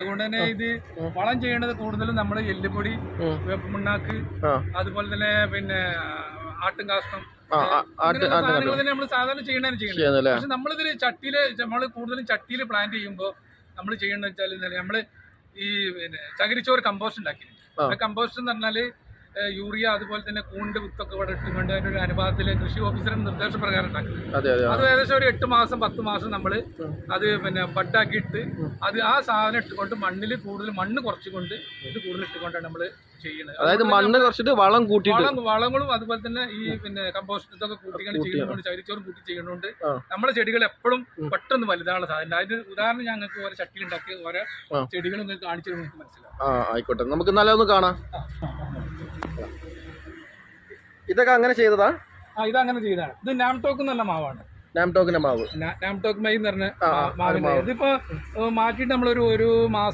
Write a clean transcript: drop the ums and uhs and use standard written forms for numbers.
അതുകൊണ്ട് തന്നെ ഇത് വളം ചെയ്യേണ്ടത് കൂടുതലും നമ്മൾ എല്ലുപൊടി, വേപ്പുണ്ണാക്ക്, അതുപോലെ തന്നെ പിന്നെ ആട്ടും കാഷ്ടം സാധനങ്ങൾ തന്നെ നമ്മൾ സാധാരണ ചെയ്യണതാണ്. പക്ഷെ നമ്മളിതിൽ ചട്ടിയില് കൂടുതലും ചട്ടിയിൽ പ്ലാന്റ് ചെയ്യുമ്പോൾ നമ്മൾ ചെയ്യേണ്ടത് വെച്ചാൽ നമ്മള് ഈ പിന്നെ ചകിരിച്ചോറ് കമ്പോസ്റ്റ് ഉണ്ടാക്കി. കമ്പോസ്റ്റ് എന്ന് പറഞ്ഞാല് യൂറിയ അതുപോലെ തന്നെ കൂണ്ട് വിത്തൊക്കെ ഇവിടെ ഇട്ടുകൊണ്ട് അതിൻ്റെ ഒരു അനുപാതത്തിൽ കൃഷി ഓഫീസറുടെ നിർദ്ദേശപ്രകാരം ഉണ്ടാക്കുന്നത്. അത് ഏകദേശം ഒരു 8 മാസം 10 മാസം നമ്മൾ അത് പിന്നെ ബഡാക്കിയിട്ട് അത് ആ സാധനം ഇട്ടുകൊണ്ട് മണ്ണിൽ കൂടുതൽ മണ്ണ് കുറച്ചുകൊണ്ട് ഇത് കൂടുതൽ ഇട്ടുകൊണ്ടാണ് നമ്മൾ ചെയ്യുന്നത്. അതായത് മണ്ണ് കുറച്ചിട്ട് വളം കൂട്ടിയിട്ട് വളങ്ങളും അതുപോലെ തന്നെ ഈ പിന്നെ കമ്പോസ്റ്റ് ഇതൊക്കെ കൂട്ടിയാണ് ചെയ്യുന്നതുകൊണ്ട് ചകിരിച്ചോറും കൂട്ടി ചെയ്യുന്നതുകൊണ്ട് നമ്മുടെ ചെടികൾ എപ്പോഴും പെട്ടെന്ന് വലുതാനുള്ള സാധ്യത. അതിന് ഉദാഹരണം ഞങ്ങൾക്ക് ഓരോ ചട്ടിയിൽ ഉണ്ടാക്കി ഓരോ ചെടികൾ നിങ്ങൾക്ക് കാണിച്ചു നിങ്ങൾക്ക് മനസ്സിലാവും. ആയിക്കോട്ടെ, നമുക്ക് നല്ലതൊന്ന് കാണാം. ഇതൊക്കെ അങ്ങനെ ചെയ്തതാ? ഇതങ്ങനെ ചെയ്തതാണ്. ഇത് നാംടോക്ക് എന്നുള്ള മാവാണ്. നാംടോക്കിന്റെ മാവ്, നാംടോക്ക് മൈ എന്ന് പറഞ്ഞ മാവിന്റെ ഇതിപ്പോ മാറ്റിയിട്ട് നമ്മളൊരു മാസം